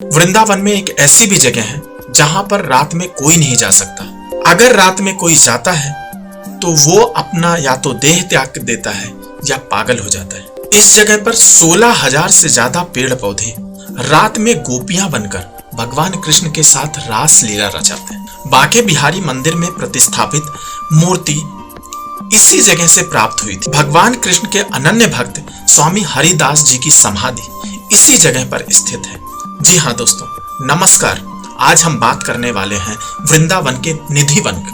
वृंदावन में एक ऐसी भी जगह है जहां पर रात में कोई नहीं जा सकता। अगर रात में कोई जाता है तो वो अपना या तो देह त्याग देता है या पागल हो जाता है। इस जगह पर 16,000 से ज्यादा पेड़ पौधे रात में गोपियां बनकर भगवान कृष्ण के साथ रास लीला रचाते हैं। बांके बिहारी मंदिर में प्रतिष्ठापित मूर्ति इसी जगह से प्राप्त हुई थी। भगवान कृष्ण के अनन्य भक्त स्वामी हरिदास जी की समाधि इसी जगह पर स्थित है। जी हाँ दोस्तों, नमस्कार। आज हम बात करने वाले हैं वृंदावन के निधि वन की।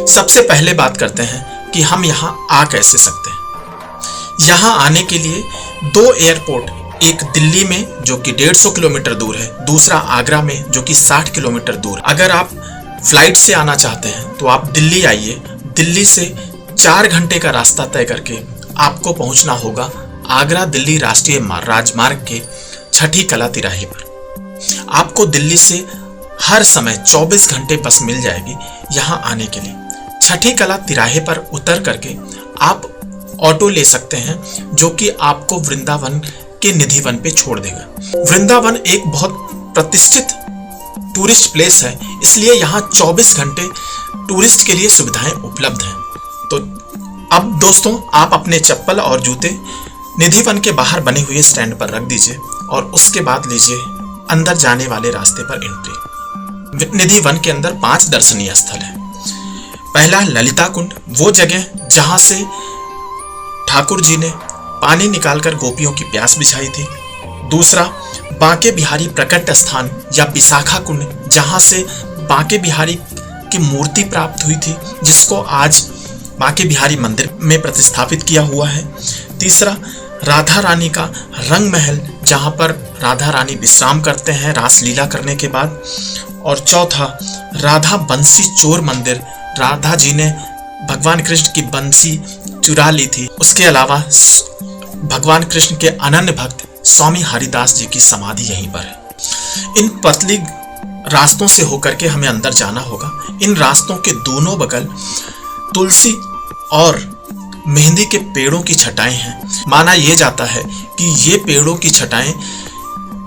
सबसे पहले बात करते हैं कि हम यहाँ आ कैसे सकते हैं। यहाँ आने के लिए 2 एयरपोर्ट, एक दिल्ली में जो कि 150 किलोमीटर दूर है, दूसरा आगरा में जो कि 60 किलोमीटर दूर। अगर आप फ्लाइट से आना चाहते हैं तो आप दिल्ली आइए। दिल्ली से 4 घंटे का रास्ता तय करके आपको पहुंचना होगा आगरा दिल्ली राष्ट्रीय राजमार्ग के छठी कला तिराहे पर। आपको दिल्ली से हर समय 24 घंटे बस मिल जाएगी यहाँ आने के लिए। छठी कला तिराहे पर उतर करके आप ऑटो ले सकते हैं जो कि आपको वृंदावन के निधि वन पे छोड़ देगा। वृंदावन एक बहुत प्रतिष्ठित टूरिस्ट प्लेस है, इसलिए यहाँ 24 घंटे टूरिस्ट के लिए सुविधाएं उपलब्ध हैं। तो अब दोस्तों, आप अपने चप्पल और जूते निधि वन के बाहर बने हुए स्टैंड पर रख दीजिए और उसके बाद लीजिए अंदर जाने वाले रास्ते पर एंट्री। निधि वन के अंदर 5 दर्शनीय स्थल है। पहला ललिता कुंड, वो जगह जहां से ठाकुर जी ने पानी निकालकर गोपियों की प्यास बुझाई थी। दूसरा बांके बिहारी प्रकट स्थान या विशाखा कुंड, जहां से बांके बिहारी की मूर्ति प्राप्त हुई थी, जिसको आज बांके बिहारी मंदिर में प्रतिस्थापित किया हुआ है। तीसरा राधा रानी का रंग महल, जहां पर राधा रानी विश्राम करते हैं रास लीला करने के बाद। और चौथा राधा बंसी चोर मंदिर, राधा जी ने भगवान कृष्ण की बंसी चुरा ली थी। उसके अलावा भगवान कृष्ण के अनन्य भक्त स्वामी हरिदास जी की समाधि यहीं पर है। इन पतली रास्तों से होकर के हमें अंदर जाना होगा। इन रास्तों के दोनों बगल तुलसी और मेहंदी के पेड़ों की छटाएं हैं। माना यह जाता है कि ये पेड़ों की छटाएं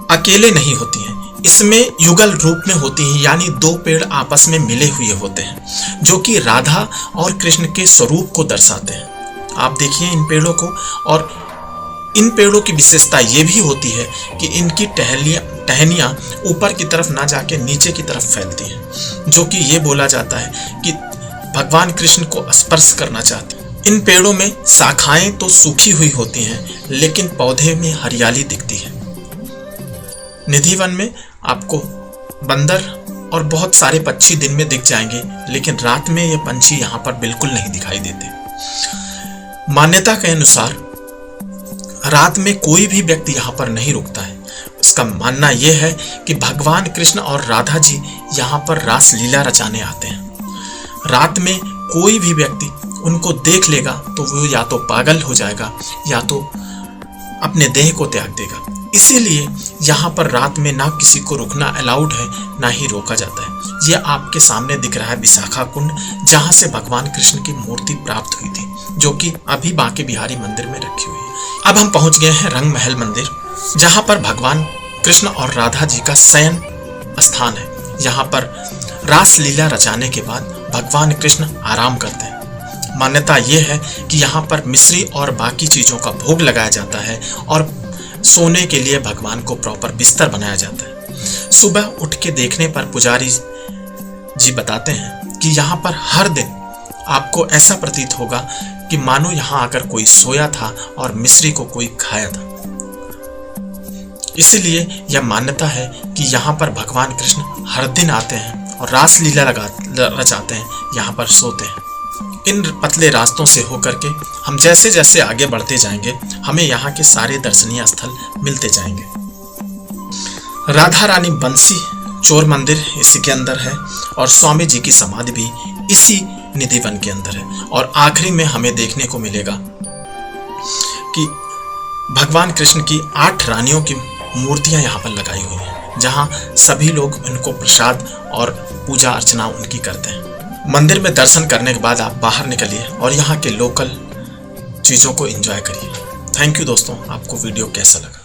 अकेले नहीं होती हैं, इसमें युगल रूप में होती हैं, यानी 2 पेड़ आपस में मिले हुए होते हैं जो कि राधा और कृष्ण के स्वरूप को दर्शाते हैं। आप देखिए इन पेड़ों को। और इन पेड़ों की विशेषता ये भी होती है कि इनकी टहनियाँ ऊपर की तरफ ना जाके नीचे की तरफ फैलती हैं, जो कि ये बोला जाता है कि भगवान कृष्ण को स्पर्श करना चाहती हैं। इन पेड़ों में शाखाएं तो सूखी हुई होती हैं, लेकिन पौधे में हरियाली दिखती है। निधि वन में आपको बंदर और बहुत सारे पक्षी दिन में दिख जाएंगे, लेकिन रात में ये पंछी यहाँ पर बिल्कुल नहीं दिखाई देते। मान्यता के अनुसार रात में कोई भी व्यक्ति यहाँ पर नहीं रुकता है। उसका मानना यह है कि भगवान कृष्ण और राधा जी यहाँ पर रास लीला रचाने आते हैं। रात में कोई भी व्यक्ति उनको देख लेगा तो वो या तो पागल हो जाएगा या तो अपने देह को त्याग देगा। इसीलिए यहाँ पर रात में ना किसी को रुकना अलाउड है, ना ही रोका जाता है। ये आपके सामने दिख रहा है विशाखा कुंड, जहाँ से भगवान कृष्ण की मूर्ति प्राप्त हुई थी, जो कि अभी बांके बिहारी मंदिर में रखी हुई है। अब हम पहुंच गए हैं रंग महल मंदिर, जहाँ पर भगवान कृष्ण और राधा जी का शयन स्थान है। यहाँ पर रास लीला रचाने के बाद भगवान कृष्ण आराम करते हैं। मान्यता यह है कि यहाँ पर मिश्री और बाकी चीजों का भोग लगाया जाता है और सोने के लिए भगवान को प्रॉपर बिस्तर बनाया जाता है। सुबह उठ के देखने पर पुजारी जी बताते हैं कि यहाँ पर हर दिन आपको ऐसा प्रतीत होगा कि मानो यहाँ आकर कोई सोया था और मिश्री को कोई खाया था। इसलिए यह मान्यता है कि यहाँ पर भगवान कृष्ण हर दिन आते हैं और रास लीला रचाते हैं, यहाँ पर सोते हैं। इन पतले रास्तों से होकर के हम जैसे जैसे आगे बढ़ते जाएंगे, हमें यहाँ के सारे दर्शनीय स्थल मिलते जाएंगे। राधा रानी बंसी चोर मंदिर इसी के अंदर है और स्वामी जी की समाधि भी इसी निधि वन के अंदर है। और आखिरी में हमें देखने को मिलेगा कि भगवान कृष्ण की 8 रानियों की मूर्तियां यहाँ पर लगाई हुई हैं, जहाँ सभी लोग उनको प्रसाद और पूजा अर्चना उनकी करते हैं। मंदिर में दर्शन करने के बाद आप बाहर निकलिए और यहाँ के लोकल चीज़ों को एंजॉय करिए। थैंक यू दोस्तों, आपको वीडियो कैसा लगा?